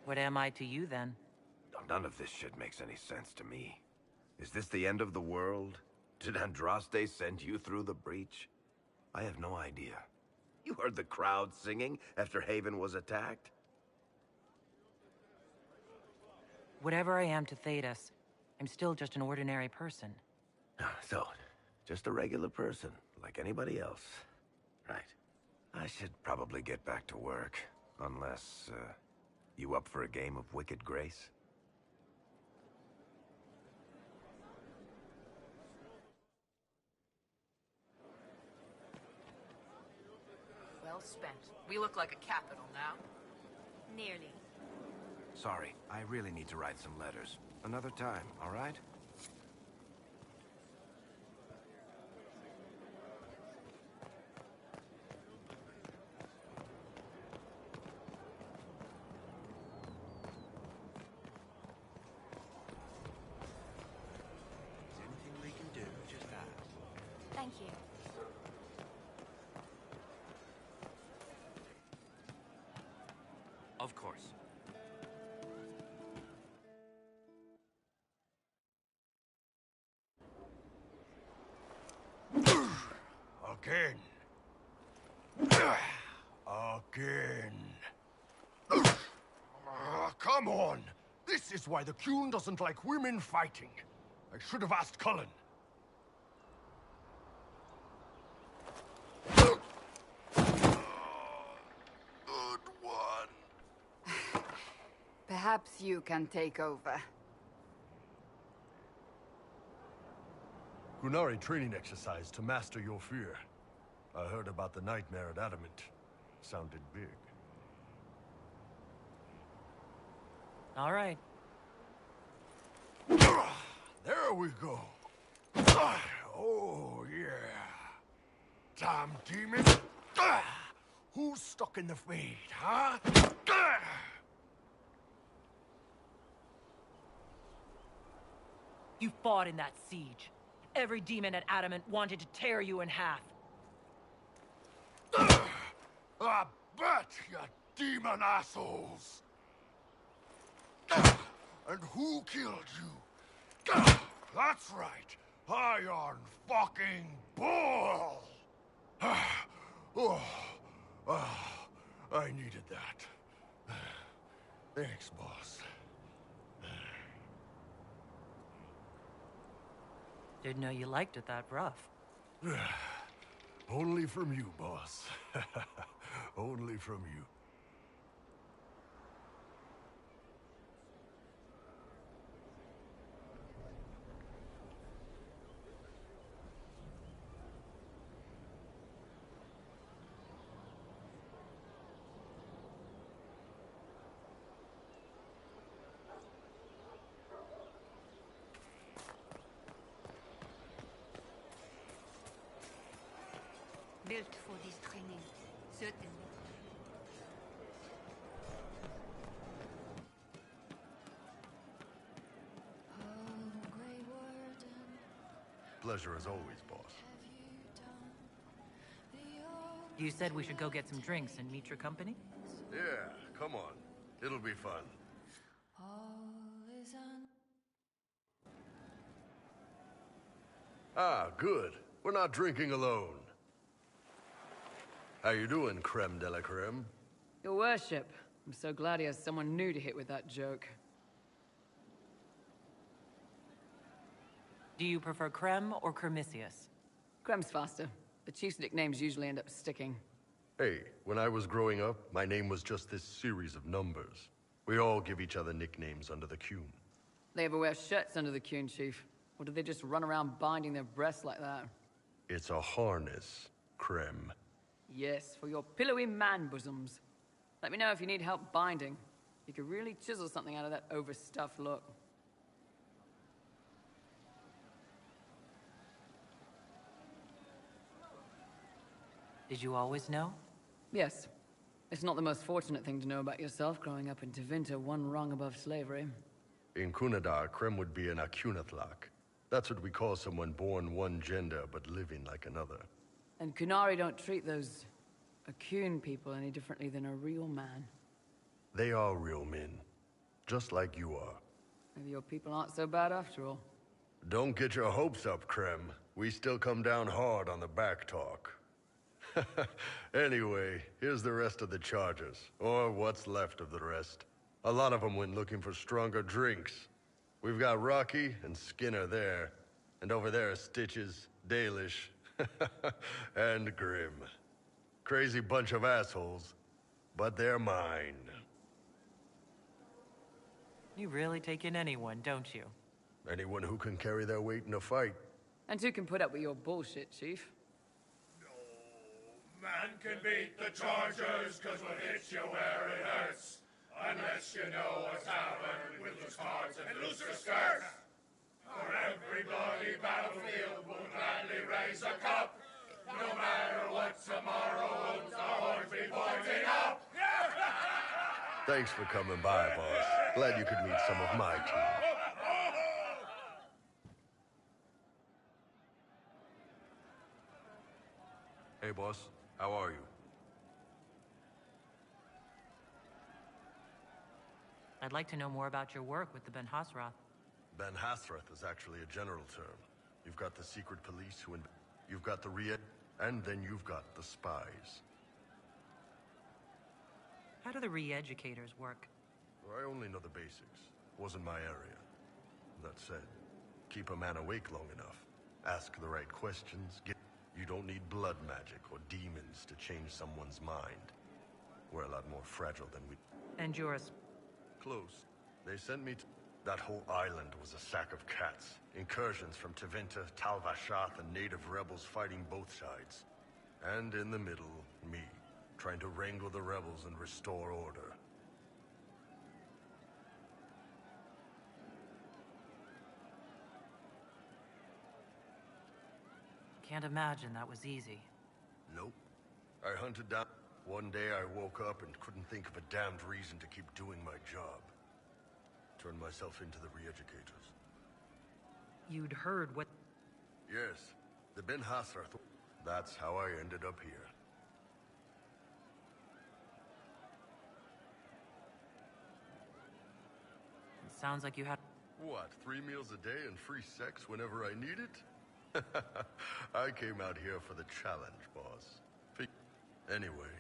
What am I to you, then? None of this shit makes any sense to me. Is this the end of the world? Did Andraste send you through the breach? I have no idea. You heard the crowd singing after Haven was attacked? Whatever I am to Thedas, I'm still just an ordinary person. So, just a regular person, like anybody else. Right. I should probably get back to work. Unless, you up for a game of Wicked Grace? Well spent. We look like a capital now. Nearly. Sorry, I really need to write some letters. Another time, all right? Anything we can do, just ask. Thank you. Of course. Again. Again. Come on! This is why the Qun doesn't like women fighting. I should have asked Cullen. Good one. Perhaps you can take over. Qunari training exercise to master your fear. I heard about the nightmare at Adamant. Sounded big. All right. There we go. Oh, yeah. Damn demon. Who's stuck in the Fade, huh? You fought in that siege. Every demon at Adamant wanted to tear you in half. I bet, you demon assholes! And who killed you? That's right, Iron fucking Bull! I needed that. Thanks, boss. Didn't know you liked it that rough. Only from you, boss. Only from you. Built for this training, certainly. Pleasure as always, boss. You said we should go get some drinks and meet your company? Yeah, come on. It'll be fun. Ah, good. We're not drinking alone. How you doing, creme de la creme? Your worship. I'm so glad he has someone new to hit with that joke. Do you prefer Creme or Cremisius? Crem's faster. The chief's nicknames usually end up sticking. Hey, when I was growing up, my name was just this series of numbers. We all give each other nicknames under the Qun. They ever wear shirts under the Qun, Chief? Or do they just run around binding their breasts like that? It's a harness, creme. Yes, for your pillowy man bosoms. Let me know if you need help binding. You could really chisel something out of that overstuffed look. Did you always know? Yes. It's not the most fortunate thing to know about yourself growing up in Tevinter, one rung above slavery. In Kunadar, creme would be an Akunatlak. That's what we call someone born one gender but living like another. And Kunari don't treat those Akun people any differently than a real man. They are real men. Just like you are. Maybe your people aren't so bad after all. Don't get your hopes up, creme. We still come down hard on the back talk. Anyway, here's the rest of the charges. Or what's left of the rest. A lot of them went looking for stronger drinks. We've got Rocky and Skinner there. And over there are Stitches, Dalish, and Grim. Crazy bunch of assholes, but they're mine. You really take in anyone, don't you? Anyone who can carry their weight in a fight. And who can put up with your bullshit, Chief? Man can beat the Chargers, cause what hits you where it hurts. Unless you know what's happened with loose cards and looser skirts. For every bloody battlefield will gladly raise a cup. No matter what tomorrow holds, our horns be pointing up. Thanks for coming by, boss. Glad you could meet some of my team. Hey, boss. How are you? I'd like to know more about your work with the Ben Hasrath. Ben Hasrath is actually a general term. You've got the secret police you've got the and then you've got the spies. How do the re-educators work? Well, I only know the basics. Wasn't my area. That said, keep a man awake long enough. Ask the right questions. You don't need blood magic or demons to change someone's mind. We're a lot more fragile than we... And yours? Close. They sent me to... That whole island was a sack of cats. Incursions from Tevinter, Tal Vashath, and native rebels fighting both sides. And in the middle, me, trying to wrangle the rebels and restore order. Can't imagine that was easy. Nope. I hunted down... One day I woke up and couldn't think of a damned reason to keep doing my job. Turned myself into the re-educators. You'd heard what... Yes. The Ben Hasrath. That's how I ended up here. It sounds like you had... What, 3 meals a day and free sex whenever I need it? I came out here for the challenge, boss. Anyway.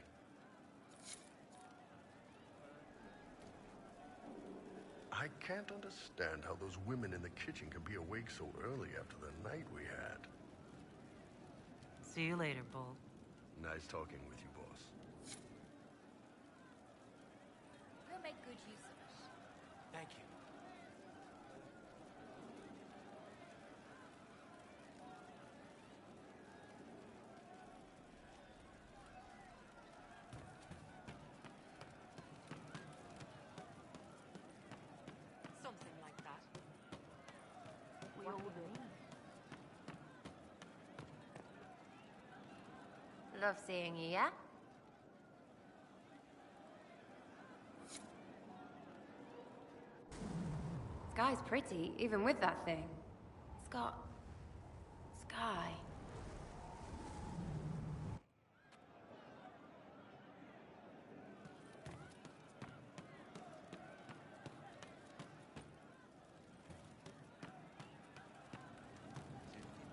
I can't understand how those women in the kitchen can be awake so early after the night we had. See you later, Bull. Nice talking with you, boss. We'll make good use of it. Thank you. Something like that. We all do. Love seeing you, yeah? Sky's pretty, even with that thing. It's got... sky.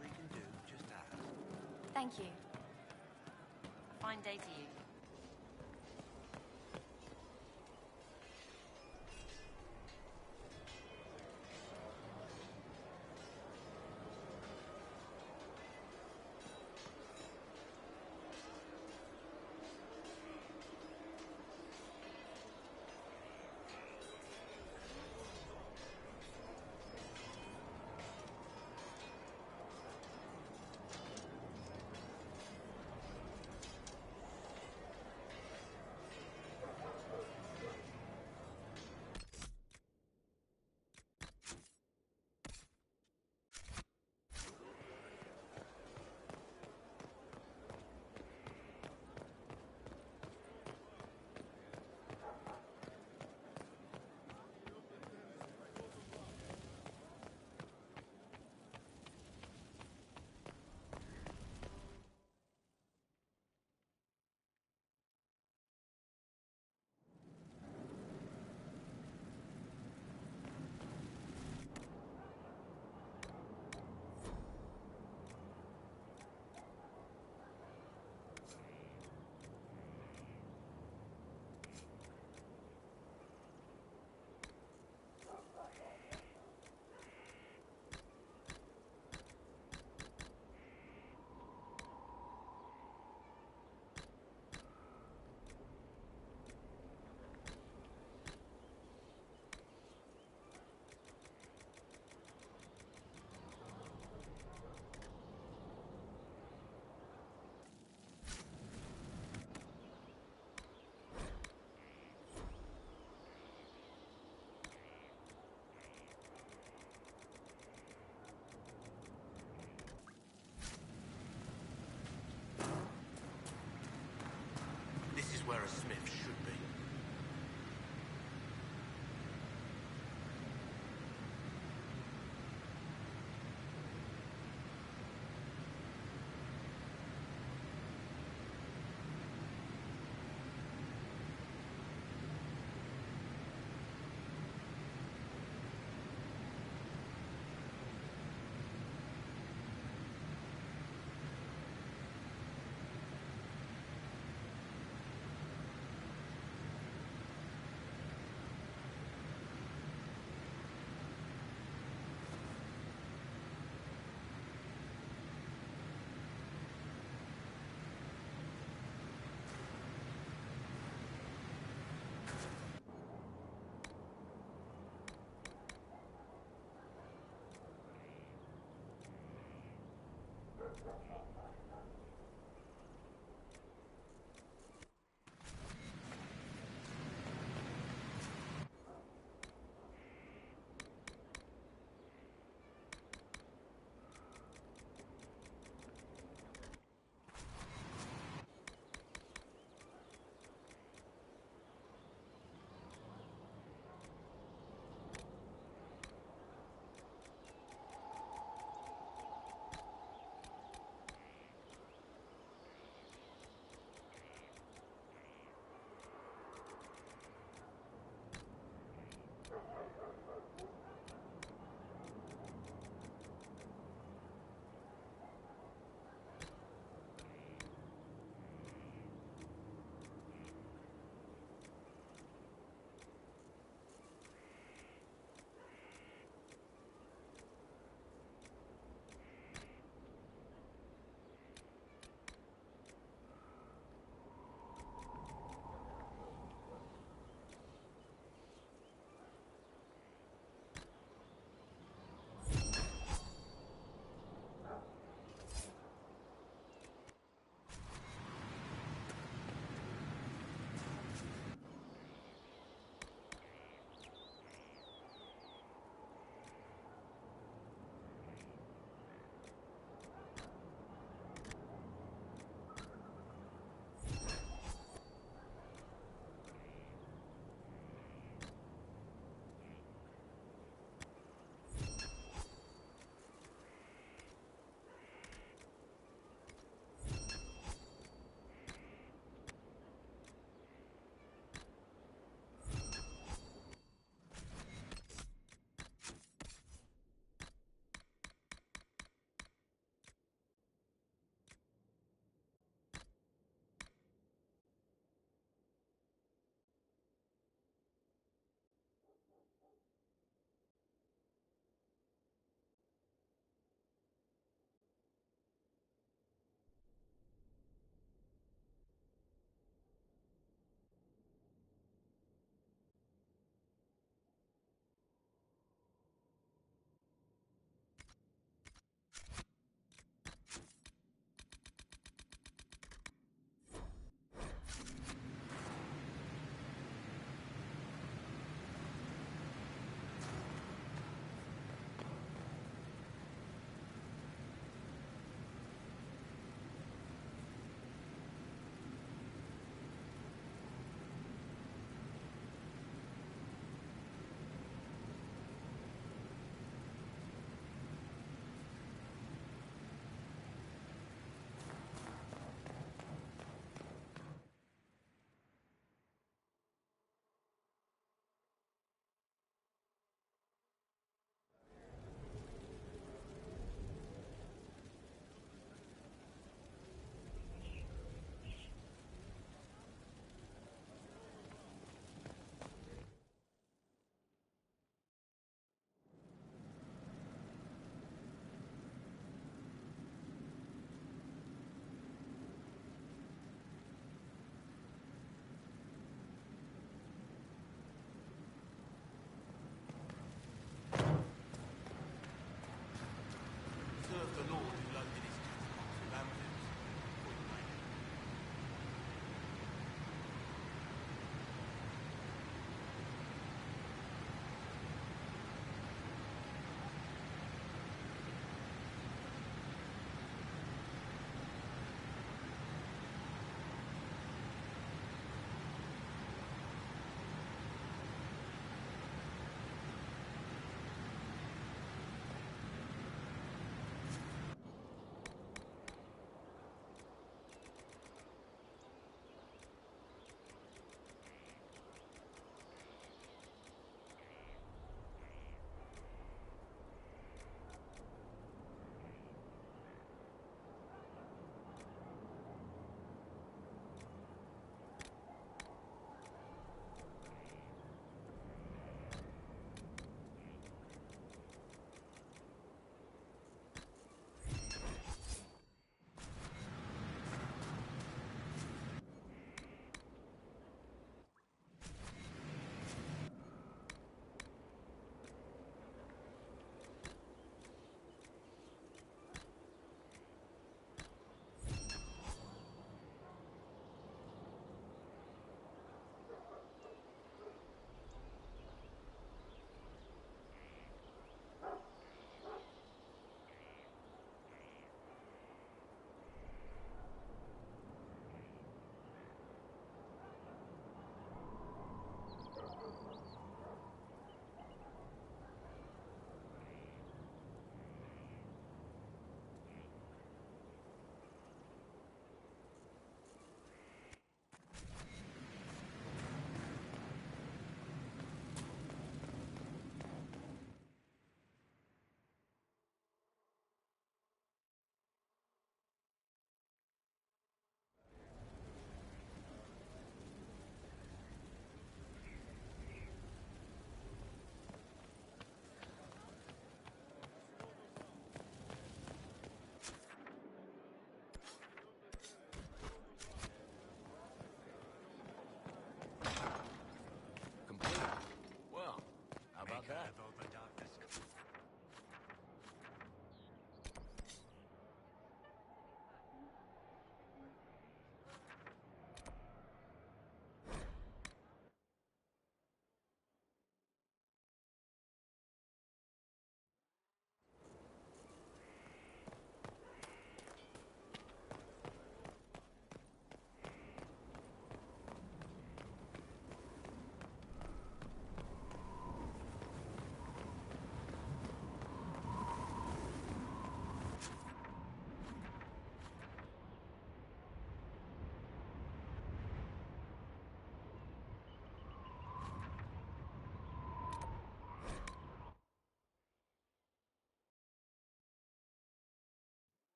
We can do, just ask. Thank you. fine day to you. This is where a smith should be.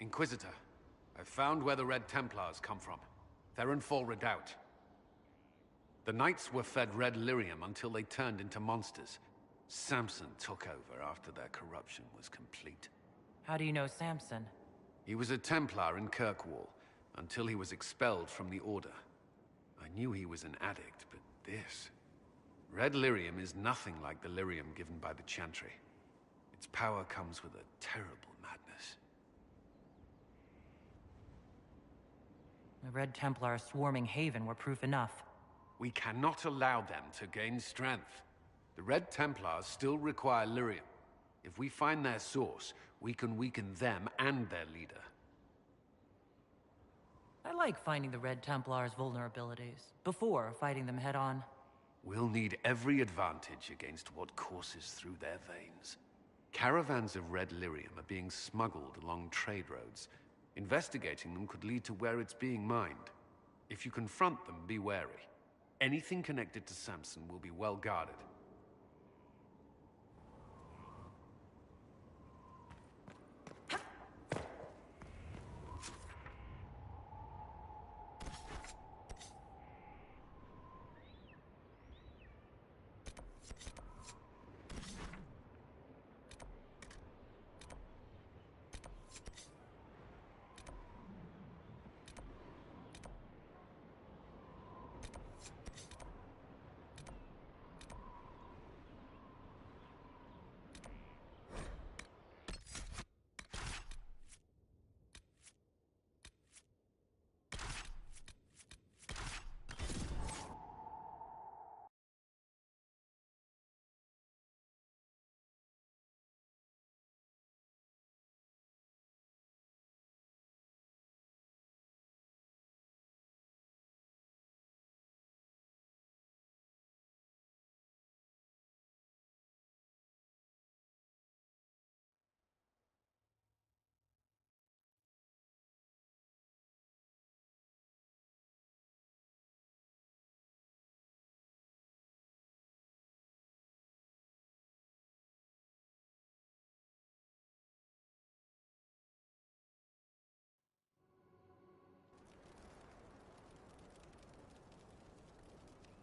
Inquisitor, I've found where the Red Templars come from. Therenfall Redoubt. The Knights were fed red lyrium until they turned into monsters. Samson took over after their corruption was complete. How do you know Samson? He was a Templar in Kirkwall, until he was expelled from the Order. I knew he was an addict, but this... Red lyrium is nothing like the lyrium given by the Chantry. Its power comes with a terrible madness. The Red Templar swarming Haven were proof enough. We cannot allow them to gain strength. The Red Templars still require lyrium. If we find their source, we can weaken them and their leader. I like finding the Red Templars' vulnerabilities, before fighting them head-on. We'll need every advantage against what courses through their veins. Caravans of red lyrium are being smuggled along trade roads. Investigating them could lead to where it's being mined. If you confront them, be wary. Anything connected to Samson will be well guarded.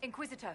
Inquisitor.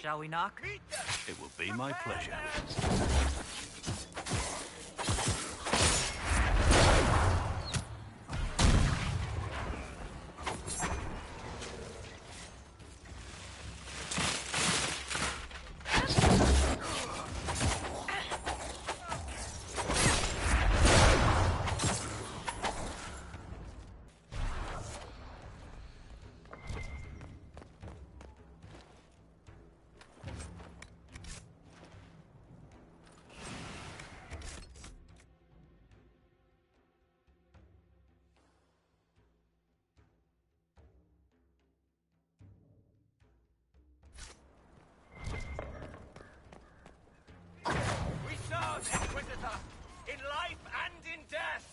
Shall we knock? It will be my pleasure. We serve, Inquisitor, in life and in death!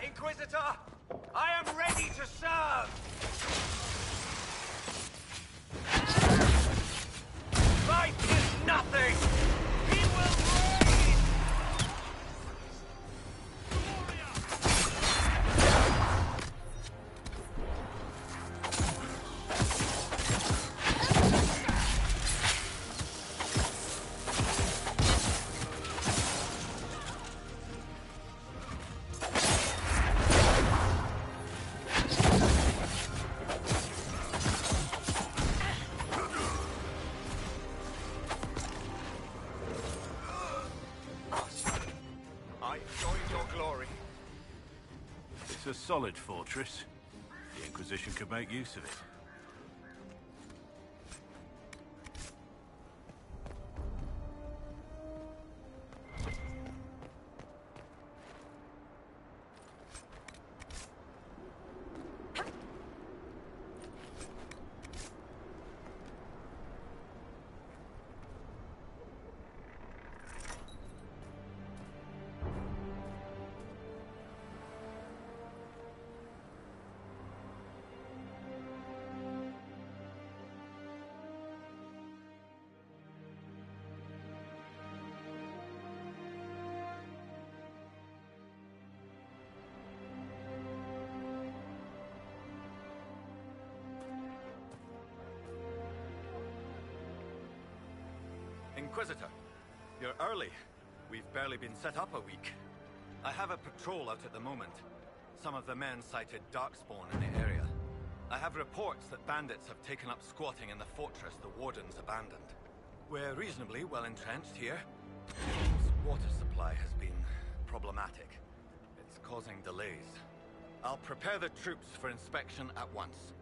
Inquisitor! I am ready to serve! Life is nothing! We will reign! It's a solid fortress. The Inquisition could make use of it. Inquisitor, you're early. We've barely been set up a week. I have a patrol out at the moment. Some of the men cited darkspawn in the area. I have reports that bandits have taken up squatting in the fortress the Wardens abandoned. We're reasonably well entrenched here. The water supply has been problematic. It's causing delays. I'll prepare the troops for inspection at once.